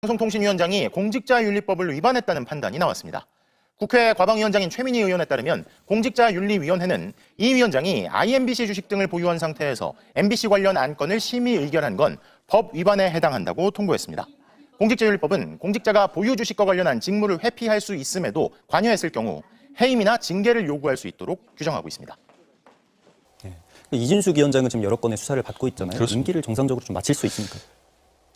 방송통신위원장이 공직자윤리법을 위반했다는 판단이 나왔습니다. 국회 과방위원장인 최민희 의원에 따르면 공직자윤리위원회는 이 위원장이 IMBC 주식 등을 보유한 상태에서 MBC 관련 안건을 심의 의결한 건 법 위반에 해당한다고 통보했습니다. 공직자윤리법은 공직자가 보유 주식과 관련한 직무를 회피할 수 있음에도 관여했을 경우 해임이나 징계를 요구할 수 있도록 규정하고 있습니다. 이진숙 위원장은 지금 여러 건의 수사를 받고 있잖아요. 그렇습니다. 임기를 정상적으로 좀 마칠 수 있습니까?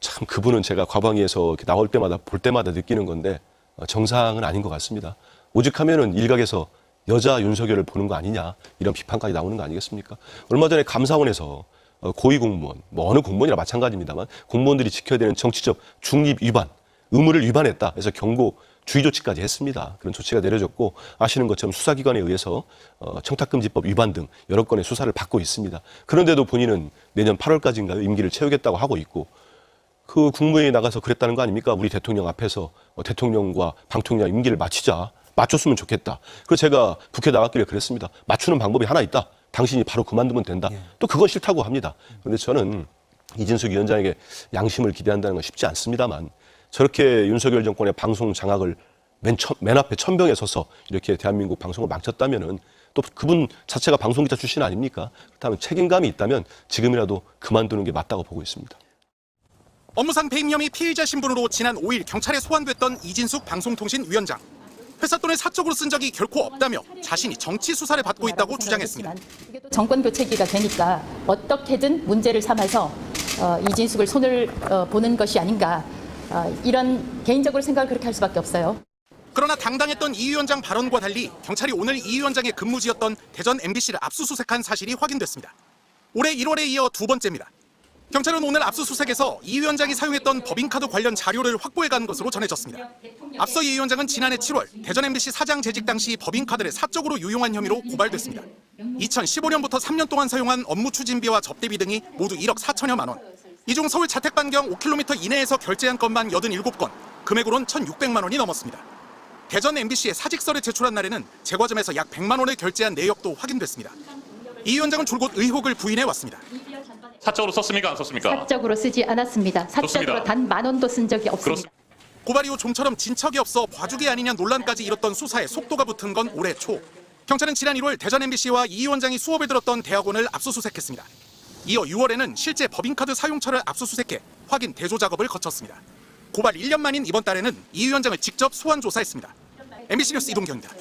참 그분은 제가 과방위에서 이렇게 나올 때마다 볼 때마다 느끼는 건데 정상은 아닌 것 같습니다. 오직하면은 일각에서 여자 윤석열을 보는 거 아니냐 이런 비판까지 나오는 거 아니겠습니까? 얼마 전에 감사원에서 고위공무원, 어느 공무원이나 마찬가지입니다만 공무원들이 지켜야 되는 정치적 중립 위반, 의무를 위반했다 해서 경고, 주의 조치까지 했습니다. 그런 조치가 내려졌고 아시는 것처럼 수사기관에 의해서 청탁금지법 위반 등 여러 건의 수사를 받고 있습니다. 그런데도 본인은 내년 8월까지인가요? 임기를 채우겠다고 하고 있고 그 국무회의에 나가서 그랬다는 거 아닙니까? 우리 대통령 앞에서 대통령과 방통위와 임기를 마치자. 맞췄으면 좋겠다. 그래서 제가 국회 나갔길래 그랬습니다. 맞추는 방법이 하나 있다. 당신이 바로 그만두면 된다. 또 그건 싫다고 합니다. 그런데 저는 이진숙 위원장에게 양심을 기대한다는 건 쉽지 않습니다만 저렇게 윤석열 정권의 방송 장악을 맨 앞에 천병에 서서 이렇게 대한민국 방송을 망쳤다면은 또 그분 자체가 방송기자 출신 아닙니까? 그렇다면 책임감이 있다면 지금이라도 그만두는 게 맞다고 보고 있습니다. 업무상 배임 혐의 피의자 신분으로 지난 5일 경찰에 소환됐던 이진숙 방송통신위원장. 회사 돈을 사적으로 쓴 적이 결코 없다며 자신이 정치 수사를 받고 있다고 주장했습니다. 정권 교체기가 되니까 어떻게든 문제를 삼아서 이진숙을 손을 보는 것이 아닌가 이런 개인적으로 생각을 그렇게 할 수밖에 없어요. 그러나 당당했던 이 위원장 발언과 달리 경찰이 오늘 이 위원장의 근무지였던 대전 MBC를 압수수색한 사실이 확인됐습니다. 올해 1월에 이어 두 번째입니다. 경찰은 오늘 압수수색에서 이 위원장이 사용했던 법인카드 관련 자료를 확보해간 것으로 전해졌습니다. 앞서 이 위원장은 지난해 7월 대전 MBC 사장 재직 당시 법인카드를 사적으로 유용한 혐의로 고발됐습니다. 2015년부터 3년 동안 사용한 업무 추진비와 접대비 등이 모두 1억 4천여만 원. 이 중 서울 자택 반경 5km 이내에서 결제한 건만 87건, 금액으로는 1,600만 원이 넘었습니다. 대전 MBC에 사직서를 제출한 날에는 제과점에서 약 100만 원을 결제한 내역도 확인됐습니다. 이 위원장은 줄곧 의혹을 부인해 왔습니다. 사적으로 썼습니까? 안 썼습니까? 사적으로 쓰지 않았습니다. 사적으로 단 10,000원도 쓴 적이 없습니다. 고발 이후 좀처럼 진척이 없어 봐주기 아니냐 논란까지 일었던 수사에 속도가 붙은 건 올해 초. 경찰은 지난 1월 대전 MBC와 이 위원장이 수업을 들었던 대학원을 압수수색했습니다. 이어 6월에는 실제 법인카드 사용처를 압수수색해 확인 대조 작업을 거쳤습니다. 고발 1년 만인 이번 달에는 이 위원장을 직접 소환 조사했습니다. MBC 뉴스 이동경입니다.